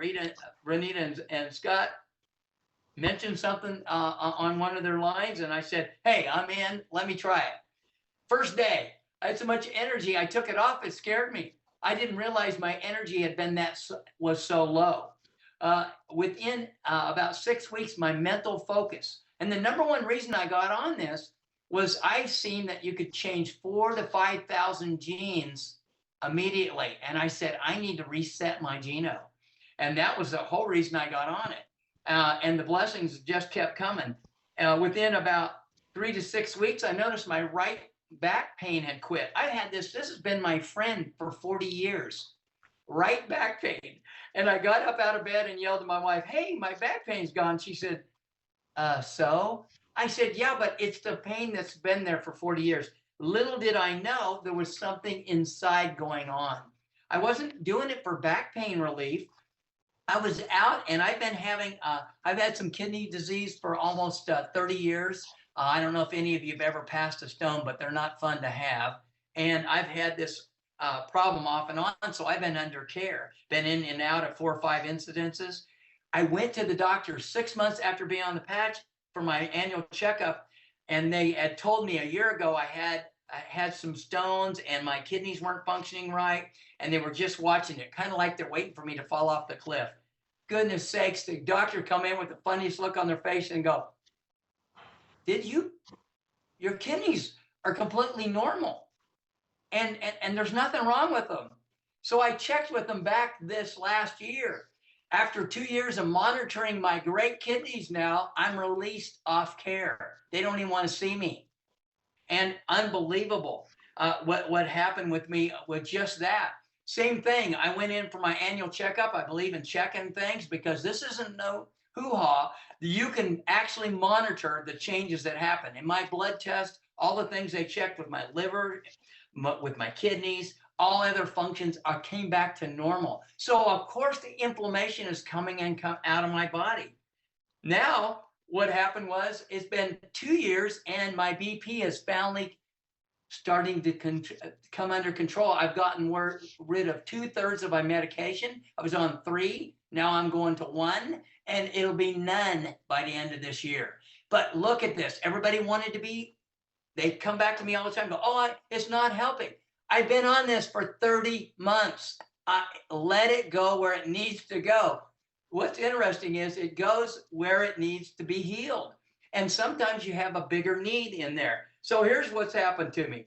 Renita and Scott mentioned something on one of their lines, and I said, hey, I'm in. Let me try it. First day, I had so much energy. I took it off. It scared me. I didn't realize my energy had been was so low. Within about 6 weeks, my mental focus, and the number one reason I got on this was I seen that you could change 4,000 to 5,000 genes immediately. And I said, I need to reset my genome. And that was the whole reason I got on it. And the blessings just kept coming. Within about 3 to 6 weeks, I noticed my right back pain had quit. I had this has been my friend for 40 years, right back pain. And I got up out of bed and yelled to my wife, hey, my back pain's gone. She said, so? I said, yeah, but it's the pain that's been there for 40 years. Little did I know there was something inside going on. I wasn't doing it for back pain relief. I was out, and I've been having, I've had some kidney disease for almost 30 years. I don't know if any of you have ever passed a stone, but they're not fun to have. And I've had this problem off and on, so I've been under care, been in and out of 4 or 5 incidences. I went to the doctor 6 months after being on the patch for my annual checkup, and they had told me a year ago I had some stones and my kidneys weren't functioning right, and they were just watching it, kind of like they're waiting for me to fall off the cliff. Goodness sakes, the doctor come in with the funniest look on their face and go, your kidneys are completely normal, and there's nothing wrong with them. So I checked with them back this last year. After 2 years of monitoring my great kidneys now, I'm released off care. They don't even want to see me. And unbelievable what happened with me with just that. Same thing. I went in for my annual checkup. I believe in checking things because this isn't no hoo-ha. You can actually monitor the changes that happen. In my blood test, all the things they checked with my liver, with my kidneys, all other functions came back to normal. So of course the inflammation is coming and out of my body. Now what happened was it's been 2 years and my BP is finally starting to come under control. I've gotten rid of 2/3 of my medication. I was on 3, now I'm going to 1, and it'll be none by the end of this year. But look at this. Everybody wanted to be, they come back to me all the time and go, oh, it's not helping. I've been on this for 30 months. Let it go where it needs to go. What's interesting is it goes where it needs to be healed. And sometimes you have a bigger need in there. So here's what's happened to me.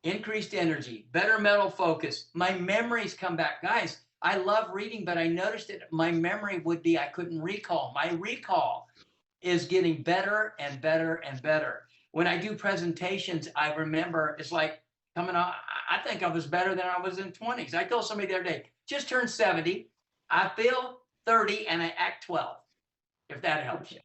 Increased energy, better mental focus. My memories come back. Guys, I love reading, but I noticed that my memory would be, I couldn't recall. My recall is getting better and better and better. When I do presentations, I remember it's like, coming on, I think I was better than I was in 20s. I told somebody the other day, just turned 70. I feel 30 and I act 12, if that helps you.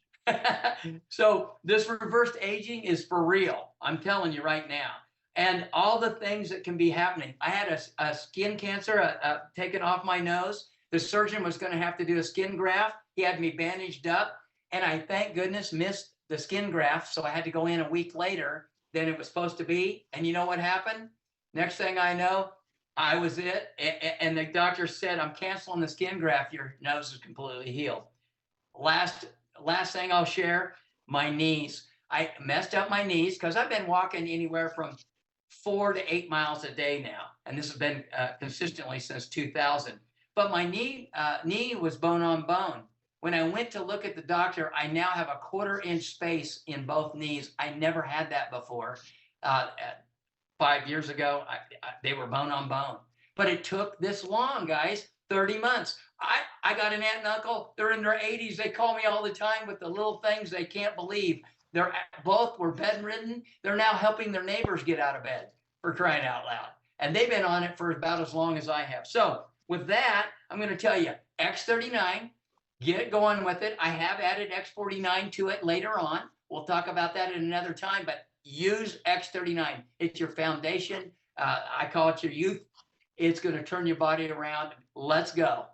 So this reversed aging is for real. I'm telling you right now. And all the things that can be happening. I had a skin cancer taken off my nose. The surgeon was going to have to do a skin graft. He had me bandaged up. And I, thank goodness, missed the skin graft. So I had to go in a week later than it was supposed to be. And you know what happened? Next thing I know, I was it. And the doctor said, I'm canceling the skin graft. Your nose is completely healed. Last thing I'll share, my knees. I messed up my knees because I've been walking anywhere from 4 to 8 miles a day now. And this has been consistently since 2000. But my knee was bone on bone. When I went to look at the doctor, I now have a 1/4 inch space in both knees. I never had that before. 5 years ago, they were bone on bone. But it took this long, guys, 30 months. I got an aunt and uncle. They're in their 80s. They call me all the time with the little things they can't believe. They're both were bedridden. They're now helping their neighbors get out of bed, for crying out loud. And they've been on it for about as long as I have. So with that, I'm going to tell you, X39, get going with it. I have added X49 to it later on. We'll talk about that at another time, but use X39. It's your foundation. I call it your youth. It's going to turn your body around. Let's go.